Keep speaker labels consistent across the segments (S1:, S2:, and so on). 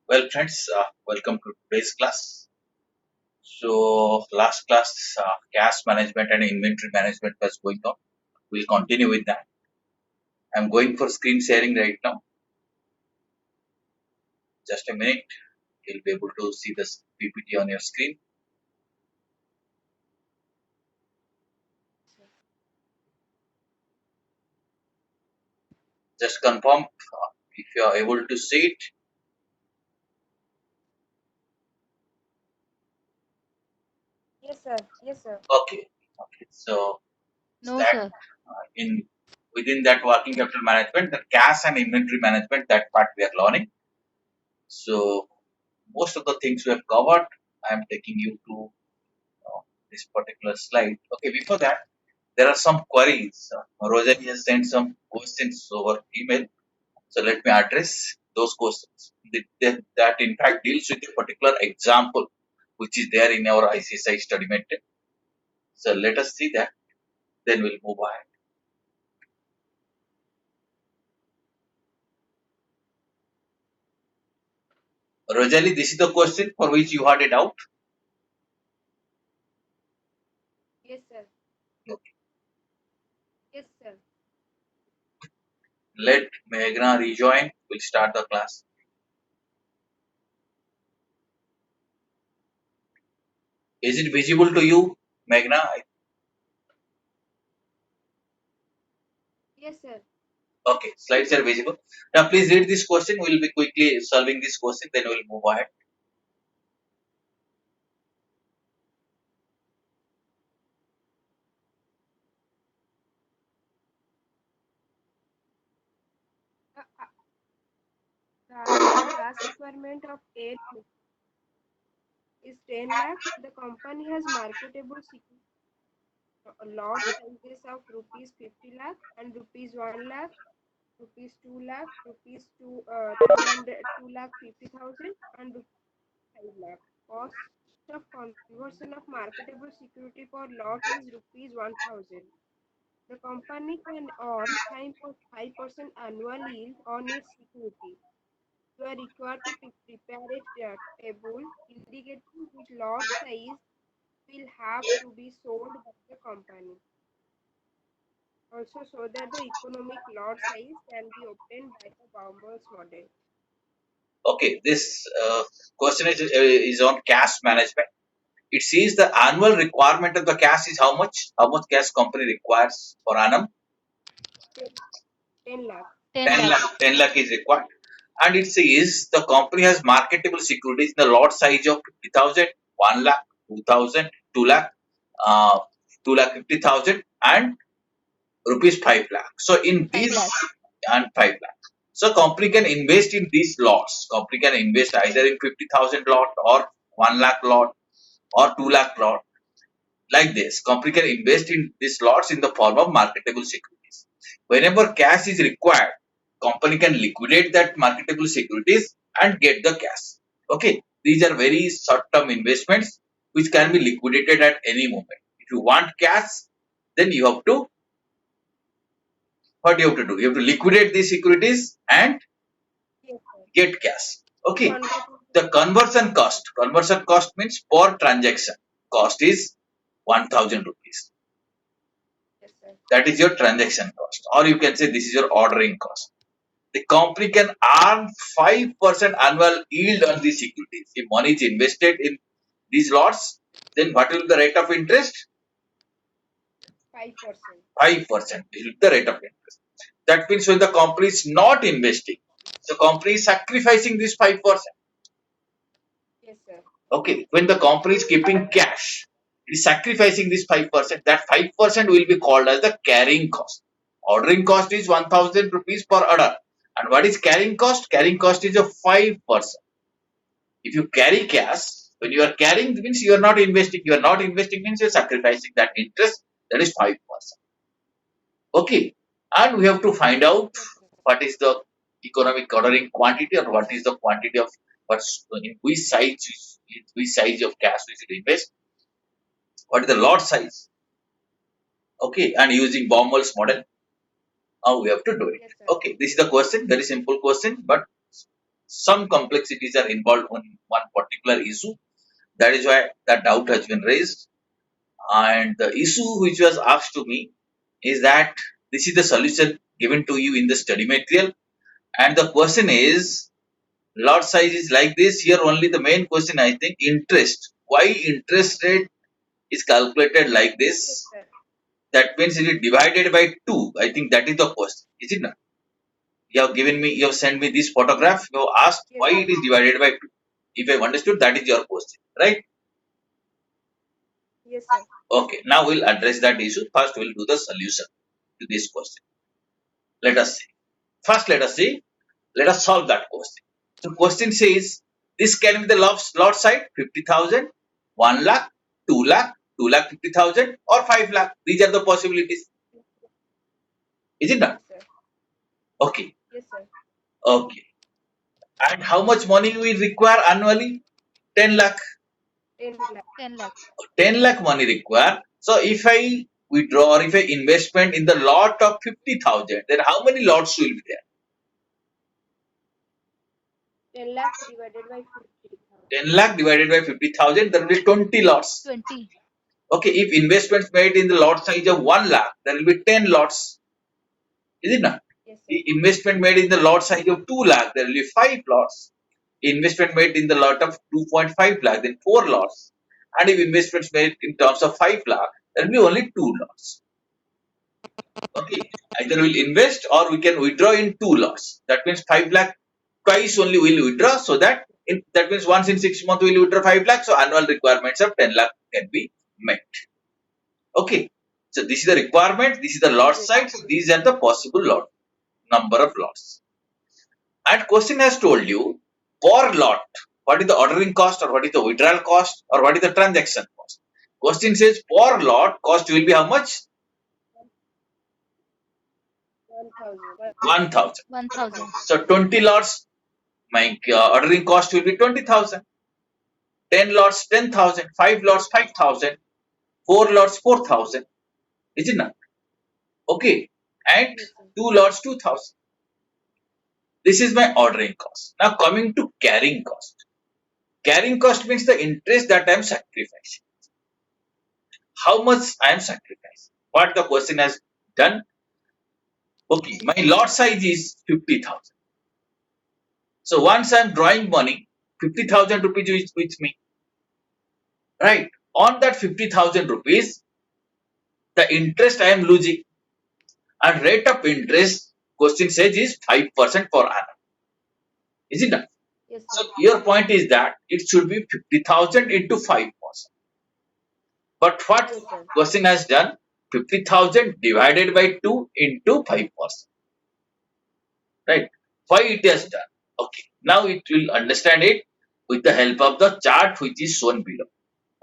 S1: Well, friends, welcome to today's class. So, last class, cash management and inventory management was going on. We'll continue with that. I'm going for screen sharing right now. Just a minute. You'll be able to see this PPT on your screen. Just confirm if you are able to see it.
S2: Yes, sir. Yes, sir.
S1: Okay. Okay. So,
S3: No,
S1: that
S3: sir.
S1: in within that working capital management, the cash and inventory management, that part we are learning. So, most of the things we have covered. I am taking you to this particular slide. Okay, before that, there are some queries. Rosalie has sent some questions over email. So let me address those questions. That in fact deals with a particular example which is there in our ICSI study method. So let us see that, then we'll move ahead. Rosalie, this is the question for which you had it out.
S2: Yes, sir.
S1: Okay.
S2: Yes, sir.
S1: Let Meghna rejoin. We'll start the class. Is it visible to you, Meghna?
S2: Yes, sir.
S1: Okay, slides are visible. Now please read this question. We'll be quickly solving this question, then we'll move ahead.
S2: Uh, uh, the cash requirement of 10 is 10 lakh. The company has marketable lot sizes of rupees 50 lakh and rupees 1 lakh, rupees 2 lakh, rupees 2 lakh 50,000 and rupees 5 lakh. Cost of conversion of marketable security for lot is rupees 1,000. The company can earn 5% annual yield on its security. You are required to prepare a table indicating which lot size will have to be sold by the company. Also, so that the economic lot size can be obtained by the Baumol's model.
S1: Okay, this question is on cash management. It says the annual requirement of the cash is how much? How much cash company requires per annum?
S2: 10, 10 lakh.
S3: 10
S1: 10
S3: lakh.
S1: lakh. 10 lakh is required. And it says the company has marketable securities in the lot size of 50,000, 1 lakh, 2,000, 2 lakh, uh, 2 lakh 50,000 and rupees 5 lakh. So in
S3: 5
S1: these
S3: lakh.
S1: and 5 lakh. So company can invest in these lots. Company can invest either in 50,000 lot or 1 lakh lot or 2 lakh lot. Like this, company can invest in these lots in the form of marketable securities. Whenever cash is required, company can liquidate that marketable securities and get the cash. Okay, these are very short-term investments which can be liquidated at any moment. If you want cash, then you have to, what you have to do? You have to liquidate these securities and
S2: Yes, sir.
S1: get cash. Okay,
S2: Convert into
S1: the conversion cost. Conversion cost means per transaction. Cost is 1,000 rupees.
S2: yes, sir.
S1: That is your transaction cost, or you can say this is your ordering cost. The company can earn 5% annual yield on these securities. If money is invested in these lots, then what will be the rate of interest?
S2: 5%.
S1: 5% is the rate of interest. That means when the company is not investing, the company is sacrificing this 5%.
S2: Yes, sir.
S1: Okay, when the company is keeping cash, it is sacrificing this 5%. That 5% will be called as the carrying cost. Ordering cost is 1,000 rupees per order. And what is carrying cost? Carrying cost is a 5%. If you carry cash, when you are carrying means you are not investing. You are not investing means you are sacrificing that interest. That is 5%. Okay, and we have to find out
S2: Yes, sir.
S1: what is the economic ordering quantity or what is the quantity of what's in which size of cash we should invest. What is the lot size? Okay, and using Baumol's model, how we have to do it.
S2: Yes, sir.
S1: Okay, this is the question. Very simple question, but some complexities are involved in one particular issue. That is why that doubt has been raised. And the issue which was asked to me is that this is the solution given to you in the study material. And the question is, lot size is like this. Here only the main question, I think, interest. Why interest rate is calculated like
S2: Yes,
S1: this?
S2: sir.
S1: That means it is divided by 2. I think that is the question. Is it not? You have sent me this photograph. You have asked
S2: Yes,
S1: why
S2: sir.
S1: it is divided by 2. If I have understood, that is your question, right?
S2: Yes, sir.
S1: Okay, now we'll address that issue. First, we'll do the solution to this question. Let us see. First, let us see. Let us solve that question. So, question says this can be the lot side 50,000, 1 lakh, 2 lakh, 2 lakh 50,000, or 5 lakh. These are the possibilities. Is it not?
S2: Yes, sir.
S1: Okay.
S2: Yes, sir.
S1: Okay. And how much money we require annually? 10 lakh.
S2: 10 lakh.
S3: 10 lakh.
S1: 10 lakh money required. So if I withdraw or if I investment in the lot of 50,000, then how many lots will be there?
S2: 10 lakh divided by 50,000.
S1: 10 lakh divided by 50,000, there will be 20 lots.
S3: 20.
S1: Okay, if investments made in the lot size of 1 lakh, there will be 10 lots. Is it not?
S2: Yes, sir.
S1: The investment made in the lot size of 2 lakh, there will be 5 lots. Investment made in the lot of 2.5 lakh, then 4 lots. And if investments made in terms of 5 lakh, there will be only 2 lots. Okay, either we'll invest or we can withdraw in 2 lots. That means 5 lakh twice only we'll withdraw, so that that means once in 6 months we'll withdraw 5 lakh, so annual requirements of 10 lakh can be met. Okay, so this is the requirement, this is the lot size, these are the possible lot number of lots. And question has told you per lot what is the ordering cost or what is the withdrawal cost or what is the transaction cost. Question says per lot cost will be how much?
S2: 1,000.
S1: 1,000.
S3: 1000.
S1: So 20 lots, my ordering cost will be 20,000. 10 lots 10,000, 5 lots 5,000, 4 lots 4,000. Is it not? Okay, and
S2: Yes, sir.
S1: 2 lots 2,000. This is my ordering cost. Now coming to carrying cost. Carrying cost means the interest that I am sacrificing. How much I am sacrificing? What the question has done? Okay, my lot size is 50,000. So once I am drawing money, 50,000 rupees is with me. Right? On that 50,000 rupees, the interest I am losing, and rate of interest question says is 5% per annum. Is it not?
S2: Yes,
S1: So
S2: sir.
S1: your point is that it should be 50,000 into 5%. But what
S2: Yes, sir.
S1: question has done? 50,000 divided by 2 into 5%. Right? Why it has done? Okay. Now it will understand it with the help of the chart which is shown below.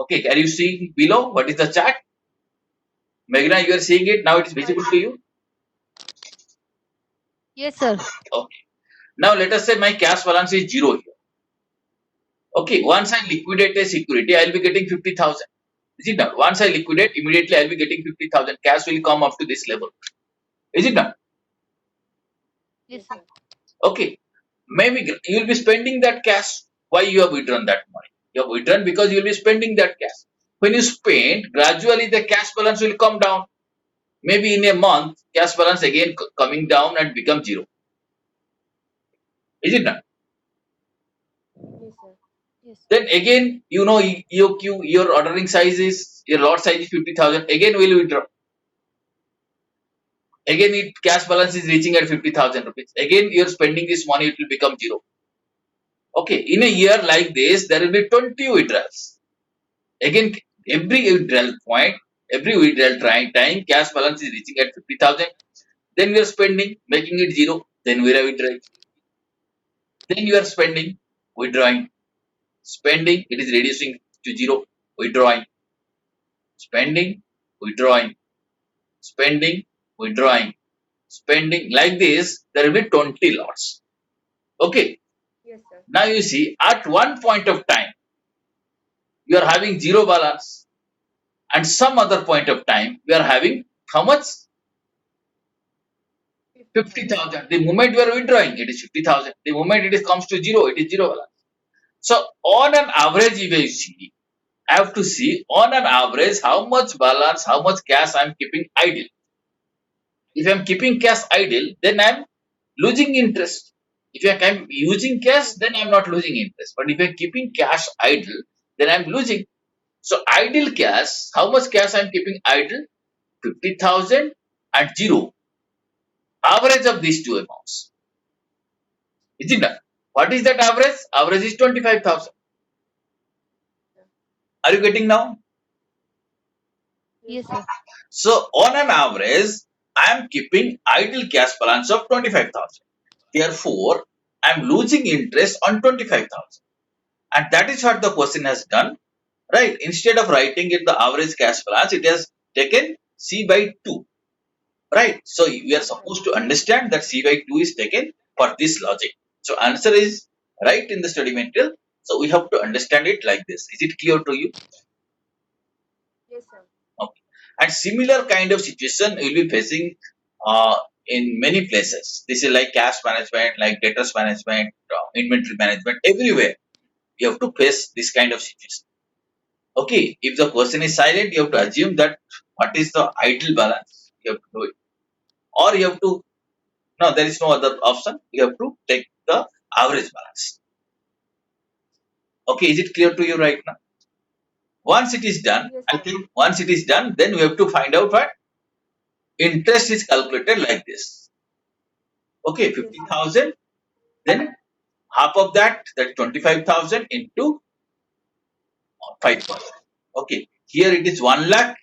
S1: Okay. Are you seeing below? What is the chart? Meghna, you are seeing it. Now it is visible to you.
S3: Yes, sir.
S1: Okay. Now let us say my cash balance is 0 here. Okay. Once I liquidate a security, I will be getting 50,000. Is it not? Once I liquidate, immediately I will be getting 50,000. Cash will come up to this level. Is it not?
S3: Yes,
S2: Yes,
S3: sir.
S2: sir.
S1: Okay. Maybe you will be spending that cash. Why you have withdrawn that money? You have withdrawn because you will be spending that cash. When you spend, gradually the cash balance will come down. Maybe in a month, cash balance again coming down and become 0. Is it not?
S2: Yes, sir.
S3: Yes.
S1: Then again, you know, your ordering size is, your lot size is 50,000. Again, will withdraw. Again, cash balance is reaching at 50,000 rupees. Again, you're spending this money, it will become 0. Okay, in a year like this, there will be 20 withdrawals. Again, every withdrawal point, every withdrawal time, cash balance is reaching at 50,000. Then we are spending, making it 0. Then we are withdrawing. Then you are spending, withdrawing. Spending, it is reducing to 0. Withdrawing. Spending, withdrawing. Spending, withdrawing. Spending. Like this, there will be 20 lots. Okay.
S2: Yes, sir.
S1: Now you see, at one point of time, you are having 0 balance. And some other point of time, we are having how much? 50,000. The moment you are withdrawing, it is 50,000. The moment it is comes to zero, it is zero balance. So on an average, if I see, I have to see on an average how much balance, how much cash I am keeping idle. If I am keeping cash idle, then I am losing interest. If I am using cash, then I am not losing interest. But if I am keeping cash idle, then I am losing. So idle cash, how much cash I am keeping idle? 50,000 and zero. Average of these two amounts. Is it done? What is that average? Average is 25,000. Are you getting now?
S2: Yes,
S3: Yes, sir.
S1: So on an average, I am keeping idle cash balance of 25,000. Therefore, I am losing interest on 25,000. And that is what the question has done, right? Instead of writing it the average cash balance, it has taken C by 2, right? So we are supposed to understand that C by 2 is taken for this logic. So answer is right in the study material. So we have to understand it like this. Is it clear to you?
S2: yes, sir.
S1: Okay. And similar kind of situation we will be facing uh, in many places. This is like cash management, like debtors management, inventory management, everywhere. You have to face this kind of situation. Okay, if the question is silent, you have to assume that what is the idle balance. You have to do it. Or you have to, no, there is no other option. You have to take the average balance. Okay, is it clear to you right now? Once it is done,
S2: Yes,
S1: I
S2: sir.
S1: think once it is done, then we have to find out what interest is calculated like this. Okay,
S2: Yes, sir.
S1: 50,000, then half of that, that 25,000 into 5%. Okay, here it is 1 lakh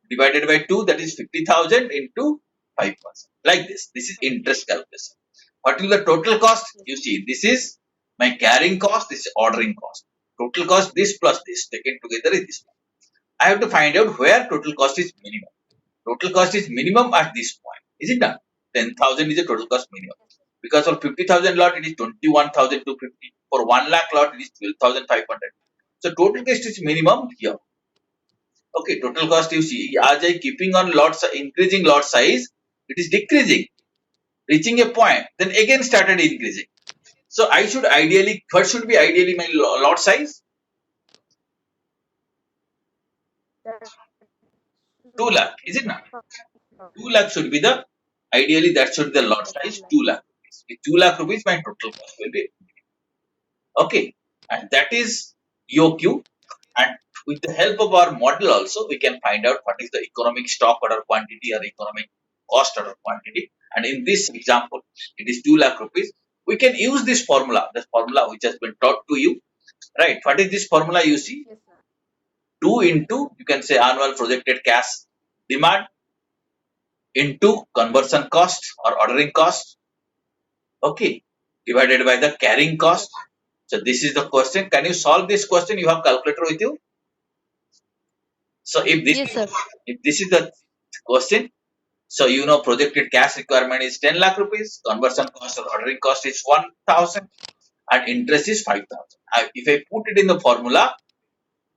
S1: divided by 2, that is 50,000 into 5%. Like this. This is interest calculation. What is the total cost?
S2: Yes,
S1: You see, this is my carrying cost, this is ordering cost. Total cost, this plus this, taken together is this. I have to find out where total cost is minimum. Total cost is minimum at this point. Is it done? 10,000 is the total cost minimum. Because for 50,000 lot, it is 21,250. For 1 lakh lot, it is 12,500. So total cost is minimum here. Okay, total cost you see, as I keeping on lots, increasing lot size, it is decreasing, reaching a point, then again started increasing. So I should ideally, what should be ideally my lot size?
S2: that
S1: 2
S2: should
S1: lakh,
S2: be
S1: is it not?
S2: uh,
S1: 2 lakh should be the, ideally that should be the lot
S2: yes,
S1: size,
S2: 2 lakh.
S1: 2 lakh rupees. With 2 lakh rupees, my total cost will be, okay. And that is EOQ. And with the help of our model also, we can find out what is the economic stock order quantity or economic cost order quantity. And in this example, it is 2 lakh rupees. We can use this formula, the formula which has been taught to you, right? What is this formula you see?
S2: Yes, sir.
S1: 2 into, you can say annual projected cash demand into conversion cost or ordering cost, okay, divided by the carrying
S2: Yes,
S1: cost.
S2: sir.
S1: So this is the question. Can you solve this question? You have calculator with you. So
S3: Yes, sir.
S1: if this is the question, so you know projected cash requirement is 10 lakh rupees, conversion cost or ordering cost is 1,000, and interest is 5,000. If I put it in the formula,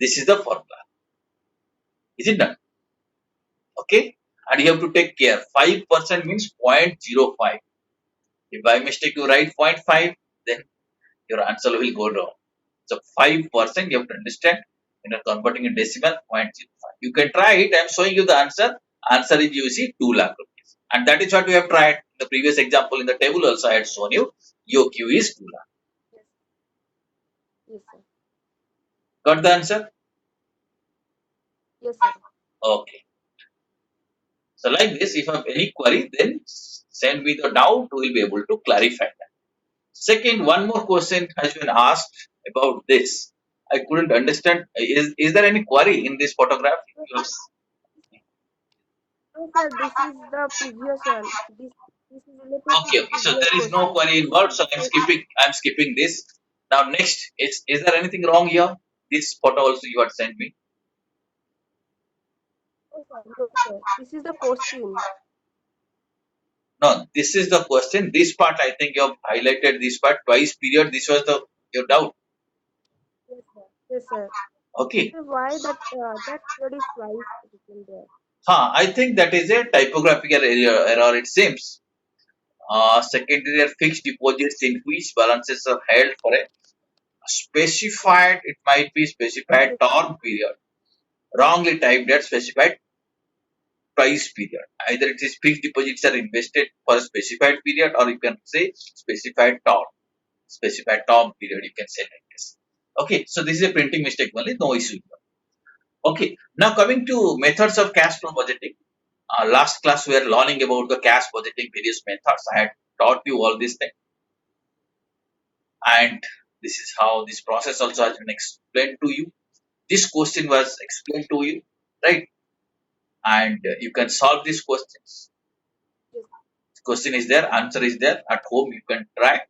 S1: this is the formula. Is it done? Okay. And you have to take care. 5% means 0.05. If by mistake you write 0.5, then your answer will go down. So 5% you have to understand when you're converting a decimal 0.05. You can try it. I'm showing you the answer. Answer is you see 2 lakh rupees. And that is what we have tried. In the previous example in the table also I had shown you. EOQ is 2 lakh.
S2: Yes, yes, sir.
S1: Got the answer?
S2: Yes, sir.
S1: Okay. So like this, if you have any query, then send me the doubt. We will be able to clarify that. Second, one more question has been asked about this. I couldn't understand. Is there any query in this photograph? Yes.
S2: No, sir, this is the previous one. This is related to
S1: Okay,
S2: the
S1: okay. So
S2: previous
S1: there is no
S2: question.
S1: query
S2: This
S1: involved.
S2: is
S1: So
S2: the
S1: I'm
S2: first.
S1: skipping. I'm skipping this. Now next, is there anything wrong here? This photo also you had sent me.
S2: No, sir. No, sir. This is the question.
S1: No, this is the question. This part I think you have highlighted this part twice. Period. This was the your doubt.
S2: Yes, sir. Yes, sir.
S1: Okay.
S2: Sir, why that word is twice written there?
S1: I think that is a typographical error. It seems. Secondary are fixed deposits in which balances are held for a specified, it might be specified term period. Wrongly typed as specified price period. Either it is fixed deposits are invested for a specified period, or you can say specified term period, you can say like this. Okay, so this is a printing mistake only, no issue. Okay, now coming to methods of cash flow budgeting. Last class we were learning about the cash budgeting various methods. I had taught you all these things, and this is how this process also has been explained to you. This question was explained to you, right? And you can solve these questions.
S2: Yes.
S1: Question is there, answer is there. At home you can try.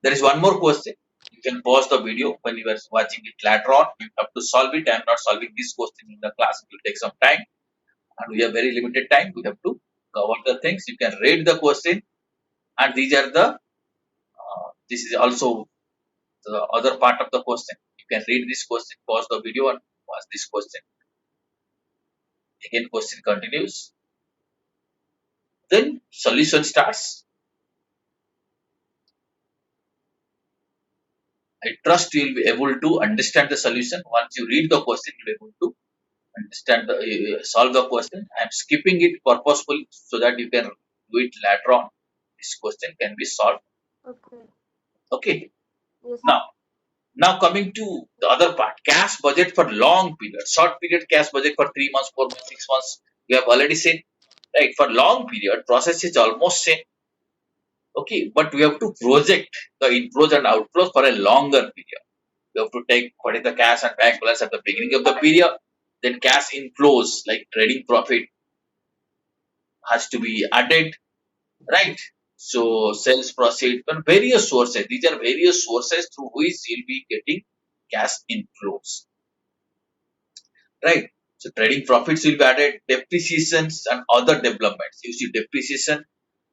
S1: There is one more question. You can pause the video when you are watching it later on. You have to solve it. I am not solving this question in the class. It will take some time, and we have very limited time. We have to cover the things. You can read the question, and these are the. This is also the other part of the question. You can read this question, pause the video, and pause this question. Again, question continues. Then solution starts. I trust you will be able to understand the solution. Once you read the question, you will be able to understand the solve the question. I am skipping it purposefully so that you can do it later on. This question can be solved.
S2: Okay.
S1: Okay.
S2: Yes.
S1: Now coming to the other part, cash budget for long period, short period cash budget for 3 months, 4 months, 6 months. We have already seen, right? For long period, process is almost same. Okay, but we have to project the inflows and outflows for a longer period. We have to take what is the cash and bank balance at the beginning of the period, then cash inflows like trading profit has to be added, right? So sales proceed from various sources. These are various sources through which you'll be getting cash inflows, right? So trading profits will be added, depreciations and other developments. You see depreciation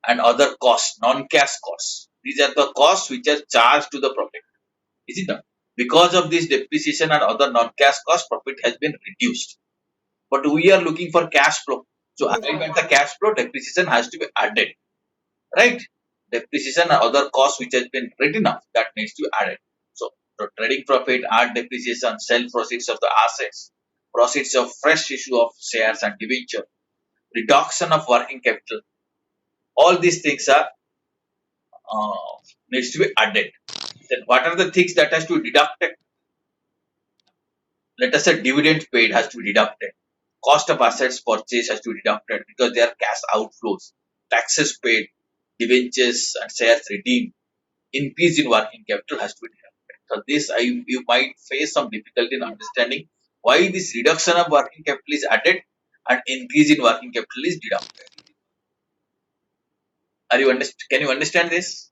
S1: and other costs, non-cash costs. These are the costs which are charged to the profit. Is it not? Because of this depreciation and other non-cash costs, profit has been reduced. But we are looking for cash flow. So
S2: Yes,
S1: arrive
S2: sir.
S1: at the cash flow, depreciation has to be added, right? Depreciation and other costs which has been written off, that needs to be added. So the trading profit, add depreciation, sell proceeds of the assets, proceeds of fresh issue of shares and debenture, reduction of working capital. All these things are needs to be added. Then what are the things that has to be deducted? Let us say dividend paid has to be deducted. Cost of assets purchased has to be deducted because they are cash outflows. Taxes paid, debentures and shares redeemed. Increase in working capital has to be deducted. So this you might face some difficulty in understanding why this reduction of working capital is added and increase in working capital is deducted. Are you can you understand this?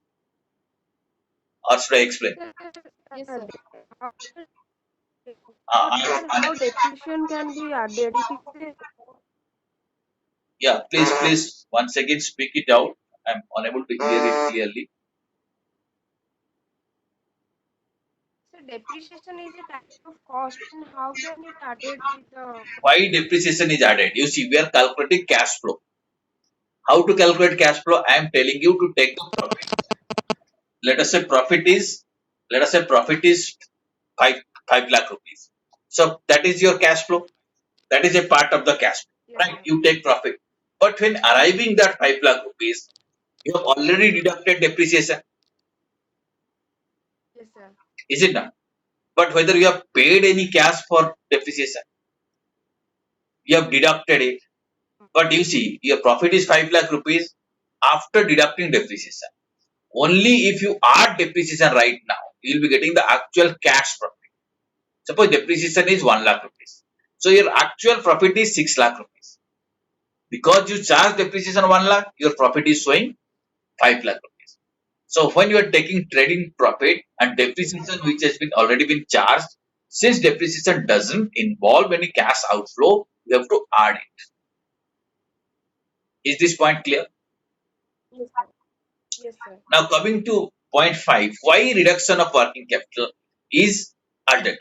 S1: Or should I explain?
S2: Yes, sir.
S1: Uh,
S2: How depreciation can be added? It is
S1: yeah, please once again speak it out. I'm unable to hear it clearly.
S2: so depreciation is a type of cost, and how can it added with the
S1: Why depreciation is added? You see, we are calculating cash flow. How to calculate cash flow? I am telling you to take the profit. Let us say profit is 5 lakh rupees. So that is your cash flow. That is a part of the cash flow,
S2: yes,
S1: right?
S2: sir.
S1: You take profit. But when arriving that 5 lakh rupees, you have already deducted depreciation.
S2: Yes, sir.
S1: Is it not? But whether you have paid any cash for depreciation, you have deducted it. But you see, your profit is 5 lakh rupees after deducting depreciation. Only if you add depreciation right now, you will be getting the actual cash profit. Suppose depreciation is 1 lakh rupees. So your actual profit is 6 lakh rupees. Because you charge depreciation 1 lakh, your profit is showing 5 lakh rupees. So when you are taking trading profit and depreciation which has been already been charged, since depreciation doesn't involve any cash outflow, you have to add it. Is this point clear?
S2: Yes, sir. Yes, sir.
S1: Now coming to point 5, why reduction of working capital is added?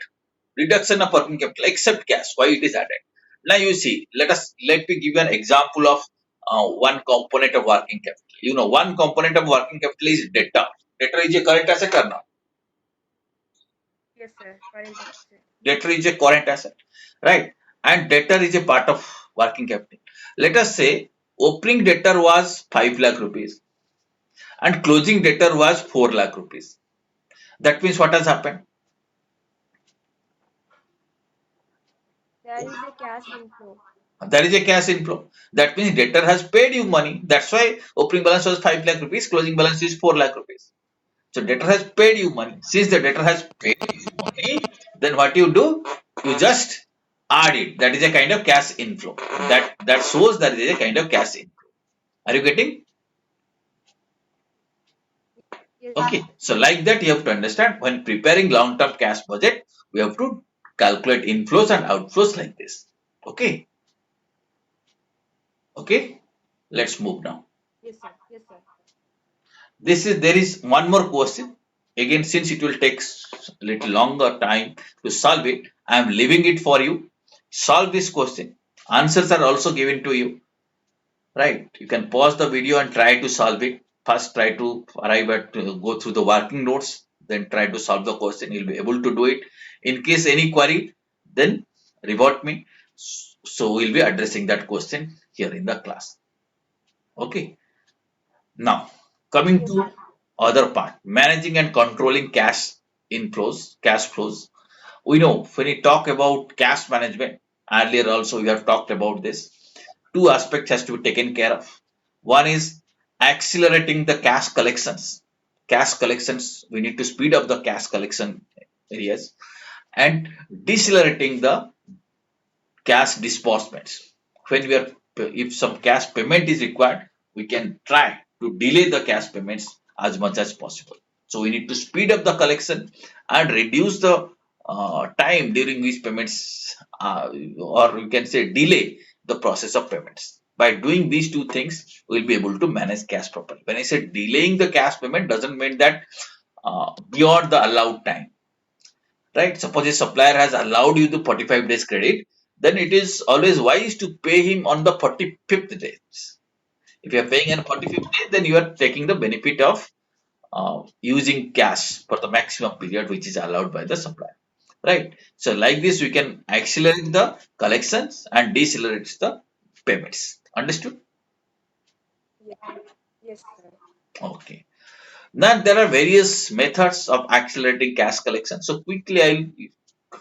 S1: Reduction of working capital except cash, why it is added? Now you see, let me give you an example of one component of working capital. You know, one component of working capital is debtor. Debtor is a current asset or not?
S2: Yes, sir. Current asset.
S1: Debtor is a current asset, right? And debtor is a part of working capital. Let us say opening debtor was 5 lakh rupees and closing debtor was 4 lakh rupees. That means what has happened?
S2: There is a cash inflow.
S1: There is a cash inflow. That means debtor has paid you money. That's why opening balance was 5 lakh rupees, closing balance is 4 lakh rupees. So debtor has paid you money. Since the debtor has paid you money, then what you do? You just add it. That is a kind of cash inflow. That shows that is a kind of cash inflow. Are you getting?
S2: Yes,
S1: Okay. So like that you have to understand when preparing long-term cash budget, we have to calculate inflows and outflows like this. Okay. Okay. Let's move now.
S2: yes, sir. Yes, sir.
S1: There is one more question. Again, since it will take a little longer time to solve it, I am leaving it for you. Solve this question. Answers are also given to you, right? You can pause the video and try to solve it. First try to arrive at go through the working notes, then try to solve the question. You'll be able to do it. In case any query, then revert me, so we'll be addressing that question here in the class. Okay. Now, coming
S2: Yes,
S1: to
S2: sir.
S1: other part, managing and controlling cash inflows, cash flows. We know when we talk about cash management, earlier also we have talked about this. Two aspects has to be taken care of. One is accelerating the cash collections. Cash collections, we need to speed up the cash collection areas, and decelerating the cash disbursements. When we are, if some cash payment is required, we can try to delay the cash payments as much as possible. So we need to speed up the collection and reduce the time during which payments, or we can say delay the process of payments. By doing these two things, we'll be able to manage cash properly. When I say delaying the cash payment, doesn't mean that beyond the allowed time, right? Suppose a supplier has allowed you the 45 days credit, then it is always wise to pay him on the 45th day. If you are paying on 45th day, then you are taking the benefit of using cash for the maximum period which is allowed by the supplier, right? So like this, we can accelerate the collections and decelerate the payments. Understood?
S2: Yes, yes, sir.
S1: Okay. Now there are various methods of accelerating cash collection. So quickly,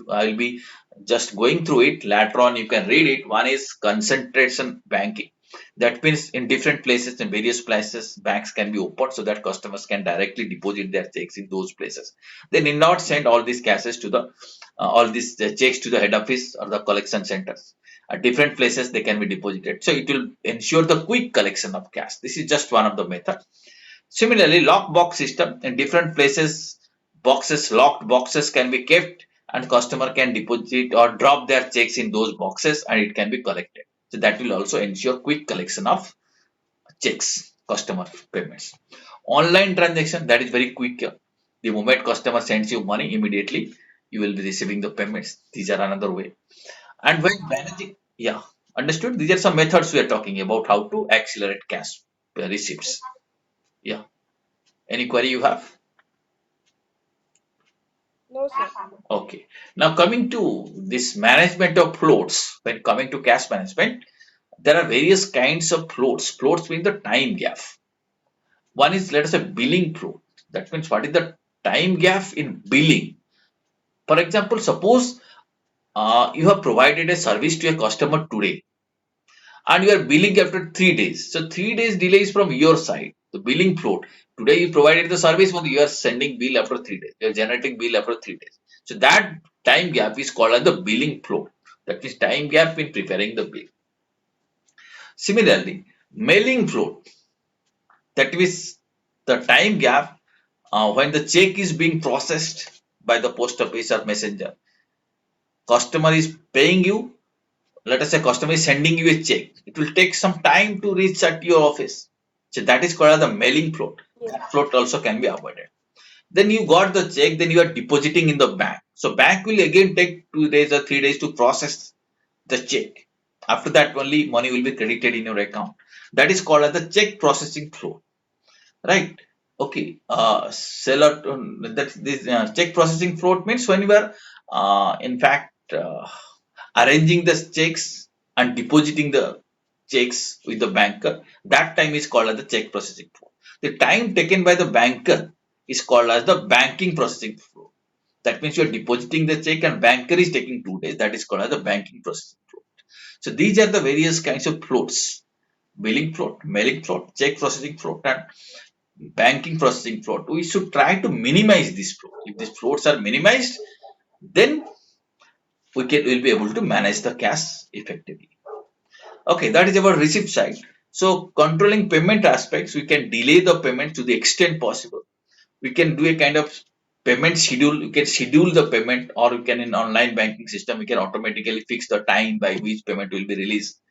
S1: I'll be just going through it. Later on, you can read it. One is concentration banking. That means in different places, in various places, banks can be opened so that customers can directly deposit their checks in those places. They need not send all these cashes to the all these checks to the head office or the collection centers. At different places, they can be deposited. So it will ensure the quick collection of cash. This is just one of the methods. Similarly, lock box system in different places, locked boxes can be kept and customer can deposit or drop their checks in those boxes and it can be collected. So that will also ensure quick collection of checks, customer payments. Online transaction, that is very quick. The moment customer sends you money, immediately you will be receiving the payments. These are another way. And when managing, yeah, understood. These are some methods we are talking about how to accelerate cash receipts. Yeah. Any query you have?
S2: No, sir.
S1: Okay. Now coming to this management of floats, when coming to cash management, there are various kinds of floats. Floats mean the time gap. One is, let us say, billing float. That means what is the time gap in billing? For example, suppose you have provided a service to a customer today and you are billing after 3 days. So 3 days delay is from your side. The billing float. Today you provided the service, but you are sending bill after 3 days. You are generating bill after 3 days. So that time gap is called as the billing float. That is time gap in preparing the bill. Similarly, mailing float. That is the time gap when the check is being processed by the post office or messenger. Customer is paying you. Let us say customer is sending you a check. It will take some time to reach at your office. So that is called as the mailing float.
S2: Yes,
S1: That float also can be avoided. Then you got the check, then you are depositing in the bank. So bank will again take 2 days or 3 days to process the check. After that, only money will be credited in your account. That is called as the check processing flow, right? Okay. Seller that this check processing float means when you are in fact arranging the checks and depositing the checks with the banker. That time is called as the check processing float. The time taken by the banker is called as the banking processing float. That means you are depositing the check and banker is taking 2 days. That is called as the banking processing float. So these are the various kinds of floats: billing float, mailing float, check processing float, and banking processing float. We should try to minimize this float. If these floats are minimized, then we'll be able to manage the cash effectively. Okay, that is about receipt side. So controlling payment aspects, we can delay the payment to the extent possible. We can do a kind of payment schedule. You can schedule the payment, or you can, in online banking system, we can automatically fix the time by which payment will be released.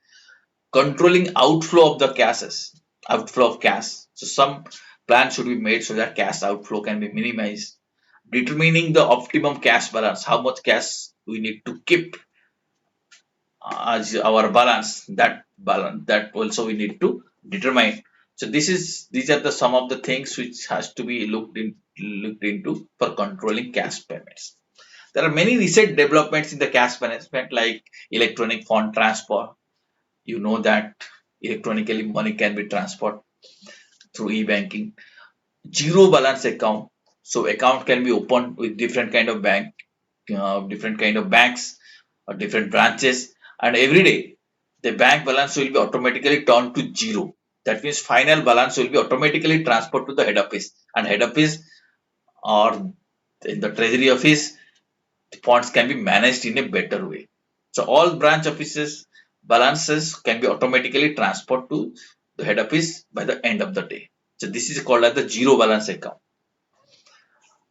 S1: Controlling outflow of the cashes, outflow of cash. So some plan should be made so that cash outflow can be minimized. Determining the optimum cash balance, how much cash we need to keep as our balance, that also we need to determine. So these are the some of the things which has to be looked into for controlling cash payments. There are many recent developments in the cash management, like electronic fund transfer. You know that electronically money can be transferred through e-banking. Zero balance account, so account can be opened with different kind of different kind of banks or different branches, and every day the bank balance will be automatically turned to zero. That means final balance will be automatically transferred to the head office, and head office or in the treasury office, the funds can be managed in a better way. So all branch offices balances can be automatically transferred to the head office by the end of the day. So this is called as the zero balance account.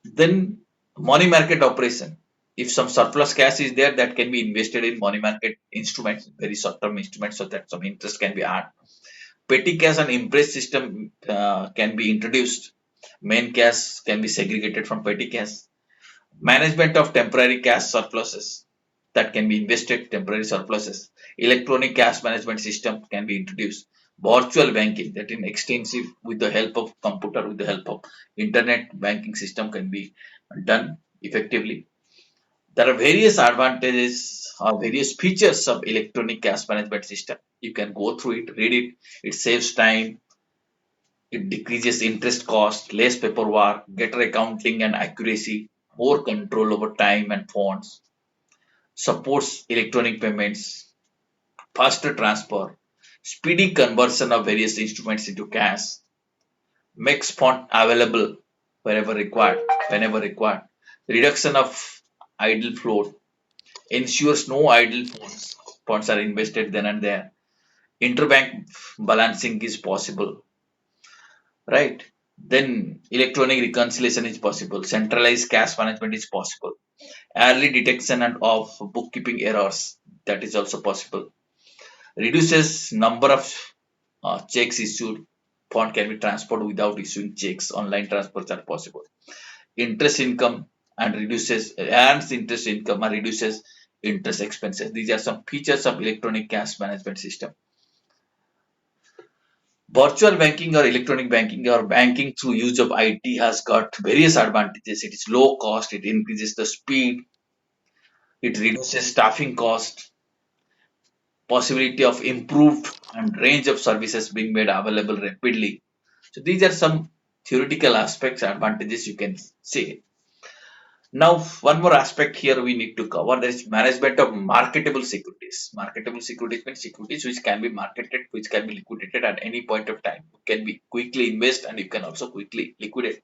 S1: Then money market operation. If some surplus cash is there, that can be invested in money market instruments, very short term instruments, so that some interest can be earned. Petty cash and impress system can be introduced. Main cash can be segregated from petty cash. Management of temporary cash surpluses, that can be invested temporary surpluses. Electronic cash management system can be introduced. Virtual banking, that in extensive with the help of computer, with the help of internet banking system can be done effectively. There are various advantages or various features of electronic cash management system. You can go through it, read it. It saves time, it decreases interest cost, less paperwork, better accounting and accuracy, more control over time and funds, supports electronic payments, faster transfer, speedy conversion of various instruments into cash, makes fund available whenever required, reduction of idle float, ensures no idle funds are invested then and there, interbank balancing is possible, right? Then electronic reconciliation is possible, centralized cash management is possible, early detection and of bookkeeping errors, that is also possible, reduces number of checks issued, fund can be transferred without issuing checks, online transfers are possible, interest income and reduces earns interest income and reduces interest expenses. These are some features of electronic cash management system. Virtual banking or electronic banking or banking through use of IT has got various advantages. It is low cost, it increases the speed, it reduces staffing cost, possibility of improved and range of services being made available rapidly. So these are some theoretical aspects, advantages you can say. Now, one more aspect here we need to cover, that is management of marketable securities. Marketable securities means securities which can be marketed, which can be liquidated at any point of time. You can be quickly invest and you can also quickly liquidate.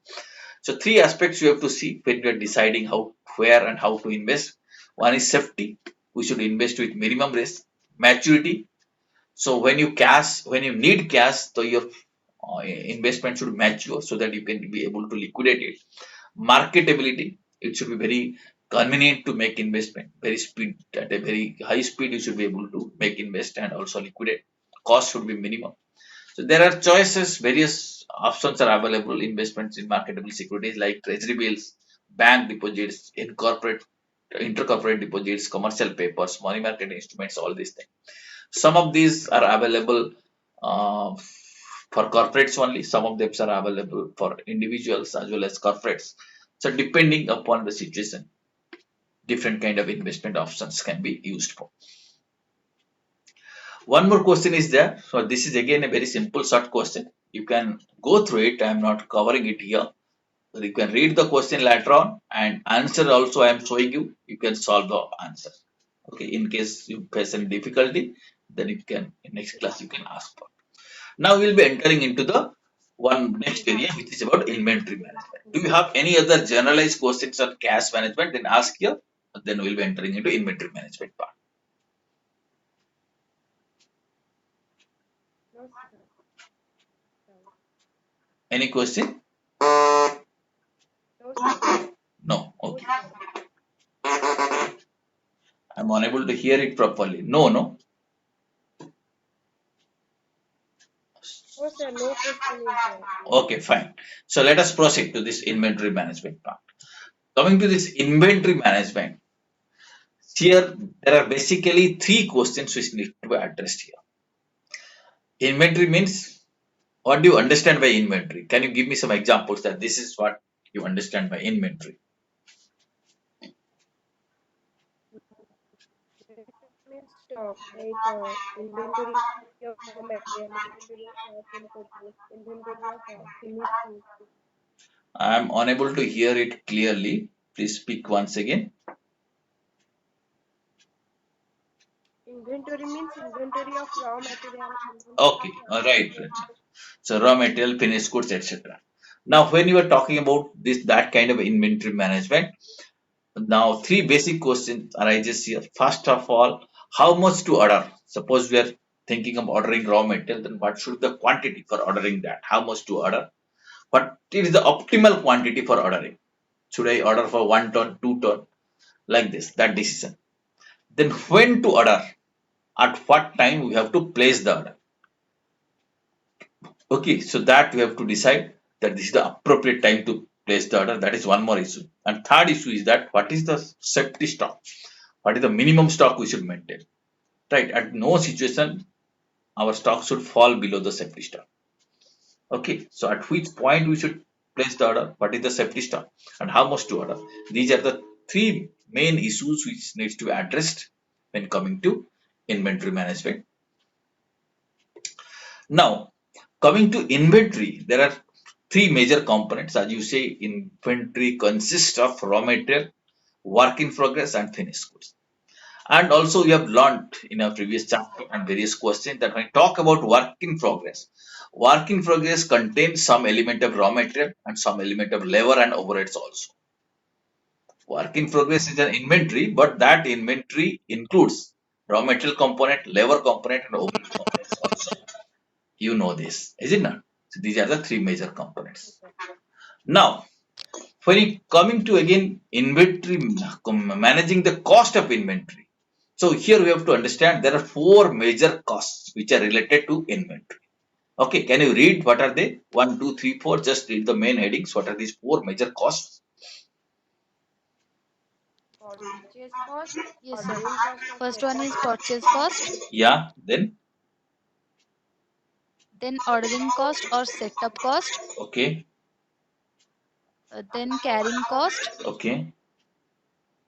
S1: So three aspects you have to see when you are deciding how, where and how to invest. One is safety. We should invest with minimum risk. Maturity. So when you need cash, so your investment should mature so that you can be able to liquidate it. Marketability, it should be very convenient to make investment, very speed, at a very high speed you should be able to make invest and also liquidate. Cost should be minimum. So there are choices, various options are available, investments in marketable securities like treasury bills, bank deposits, intercorporate deposits, commercial papers, money market instruments, all these things. Some of these are available uh, for corporates only. Some of them are available for individuals as well as corporates. So depending upon the situation, different kind of investment options can be used for. One more question is there. So this is again a very simple short question. You can go through it. I am not covering it here. You can read the question later on and answer also I am showing you. You can solve the answer. Okay. In case you face any difficulty, then you can in next class you can ask for. Now we'll be entering into the one next area which is about inventory management. Do you have any other generalized questions on cash management? Then ask here. Then we'll be entering into inventory management part.
S2: No, sir.
S1: Any question?
S2: No, sir.
S1: No.
S2: No,
S1: Okay.
S2: sir.
S1: I'm unable to hear it properly. No.
S2: No, sir. No question is there.
S1: Okay, fine. So let us proceed to this inventory management part. Coming to this inventory management, here there are basically three questions which need to be addressed here. Inventory means, what do you understand by inventory? Can you give me some examples that this is what you understand by inventory?
S2: That means stock, like inventory of raw material, inventory of input, inventory of finished goods.
S1: I am unable to hear it clearly. Please speak once again.
S2: Inventory means inventory of raw material, inventory
S1: Okay,
S2: of
S1: all right.
S2: finished goods.
S1: So raw material, finished goods, etc. Now, when you are talking about this that kind of inventory management, now three basic questions arises here. First of all, how much to order? Suppose we are thinking of ordering raw material, then what should the quantity for ordering that? How much to order? What is the optimal quantity for ordering? Should I order for 1 ton, 2 ton? Like this, that decision. Then when to order? At what time we have to place the order? Okay, so that we have to decide that this is the appropriate time to place the order. That is one more issue. And third issue is that what is the safety stock? What is the minimum stock we should maintain? Right, at no situation our stock should fall below the safety stock. Okay, so at which point we should place the order? What is the safety stock and how much to order? These are the three main issues which needs to be addressed when coming to inventory management. Now, coming to inventory, there are three major components. As you say, inventory consists of raw material, work in progress, and finished goods. And also, we have learned in our previous chapter and various questions that when we talk about work in progress contains some element of raw material and some element of labor and overheads also. Work in progress is an inventory, but that inventory includes raw material component, labor component, and overhead components also. You know this, is it not? So these are the three major
S2: Yes,
S1: components.
S2: sir.
S1: Now, when you coming to again inventory managing the cost of inventory. So here we have to understand there are four major costs which are related to inventory. Okay, can you read what are they? One, two, three, four. Just read the main headings. What are these four major costs?
S2: Purchase cost,
S3: Yes, sir.
S2: ordering cost or
S3: First one
S2: setup
S3: is
S2: cost.
S3: purchase cost,
S1: Yeah, then
S3: then ordering cost or setup cost,
S1: okay,
S3: then carrying cost,
S1: okay,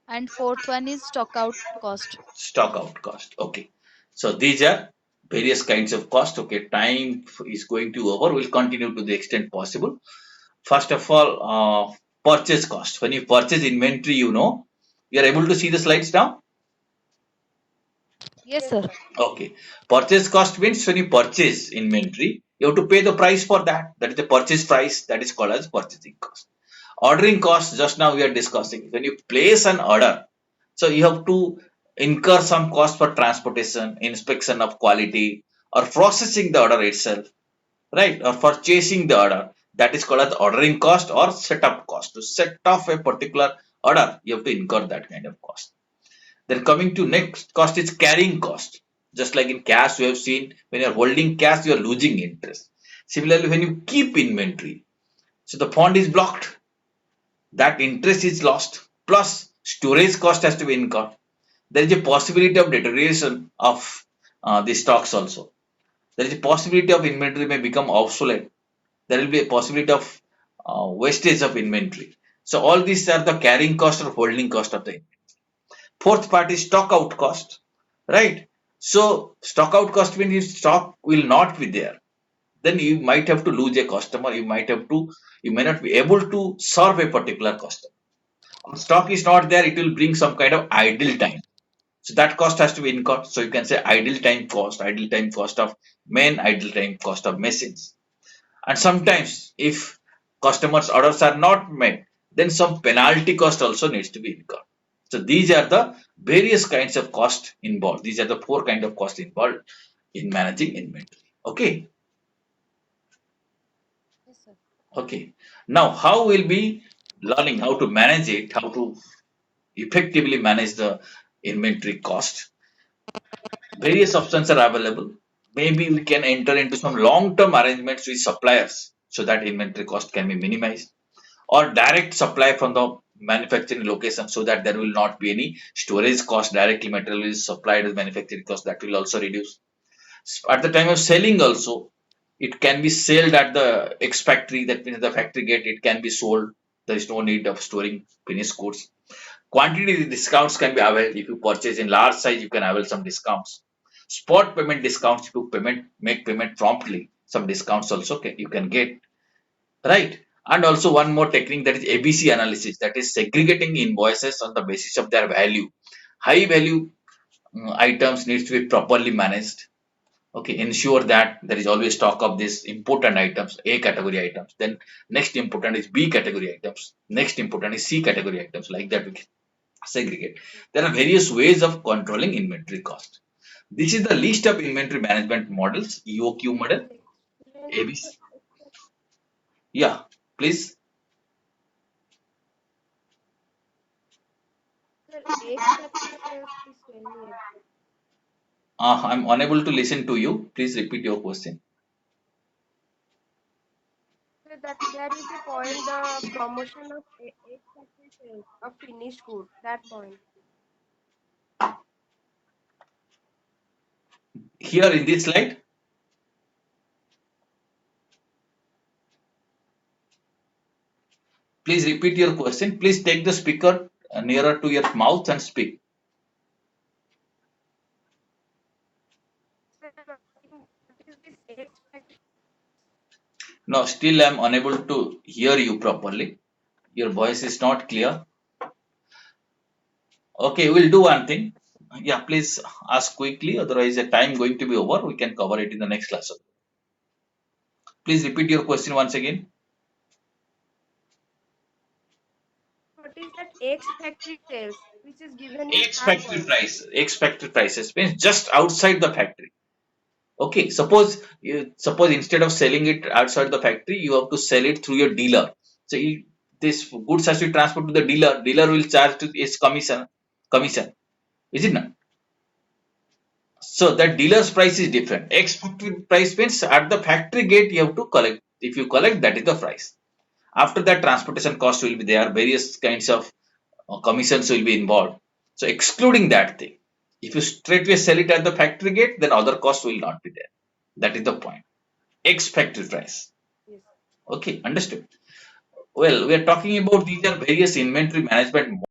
S3: and fourth one is stock out cost.
S1: stock out cost. Okay, so these are various kinds of cost. Okay, time is going to over. We'll continue to the extent possible. First of all, purchase cost. When you purchase inventory, you are able to see the slides now.
S3: Yes,
S2: Yes,
S3: sir.
S2: sir.
S1: Okay, purchase cost means when you purchase inventory, you have to pay the price for that. That is the purchase price. That is called as purchasing cost. Ordering cost. Just now we are discussing when you place an order, so you have to incur some cost for transportation, inspection of quality, or processing the order itself, right? Or for chasing the order. That is called as ordering cost or setup cost. To set off a particular order, you have to incur that kind of cost. Then coming to next cost is carrying cost. Just like in cash, we have seen when you are holding cash, you are losing interest. Similarly, when you keep inventory, so the fund is blocked, that interest is lost. Plus, storage cost has to be incurred. There is a possibility of deterioration of the stocks also. There is a possibility of inventory may become obsolete. There will be a possibility of wastage of inventory. So all these are the carrying cost or holding cost of the inventory. Fourth part is stock out cost, right? So stock out cost means if stock will not be there, then you might have to lose a customer. You may not be able to serve a particular customer. Stock is not there, it will bring some kind of idle time. So that cost has to be incurred. So you can say idle time cost of main, idle time cost of machines. And sometimes if customers orders are not met, then some penalty cost also needs to be incurred. So these are the various kinds of cost involved. These are the four kind of cost involved in managing inventory. Okay.
S3: Yes, sir.
S1: Okay. Now how will be learning how to manage it, how to effectively manage the inventory cost? Various options are available. Maybe we can enter into some long-term arrangements with suppliers so that inventory cost can be minimized, or direct supply from the manufacturing location so that there will not be any storage cost. Directly material is supplied as manufacturing cost, that will also reduce. At the time of selling also, it can be sold at the ex factory, that means the factory gate it can be sold. There is no need of storing finished goods. Quantity discounts can be availed. If you purchase in large size, you can avail some discounts. Spot payment discounts, if you make payment promptly, some discounts also you can get, right? And also one more technique, that is ABC analysis, that is segregating invoices on the basis of their value. High value items needs to be properly managed. Okay, ensure that there is always stock of these important items, A category items. Then next important is B category items. Next important is C category items. Like that we can segregate. There are various ways of controlling inventory cost. This is the list of inventory management models, EOQ model,
S2: Please explain the
S1: ABC. Yeah, please.
S2: sir, X factor sales. Please tell me again.
S1: I'm unable to listen to you. Please repeat your question.
S2: Sir, that there is a point, the promotion of X factor sales of finished good. That point.
S1: Here in this slide, please repeat your question. Please take the speaker nearer to your mouth and speak.
S2: Sir, what is this X factor?
S1: No, still I'm unable to hear you properly. Your voice is not clear. Okay, we'll do one thing. Yeah, please ask quickly, otherwise the time going to be over. We can cover it in the next class. Please repeat your question once again.
S2: What is that X factory sales, which is given in
S1: X
S2: third
S1: factory
S2: point?
S1: price, X factory prices means just outside the factory. Okay, suppose instead of selling it outside the factory, you have to sell it through your dealer. So this goods has to be transported to the dealer. Dealer will charge to its commission, is it not? So that dealer's price is different. X factory price means at the factory gate you have to collect. If you collect, that is the price. After that, transportation cost will be there. Various kinds of commissions will be involved. So excluding that thing, if you straightway sell it at the factory gate, then other cost will not be there. That is the point. X factory price.
S2: Yes.
S1: Okay, understood. Well, we are talking about these are various inventory management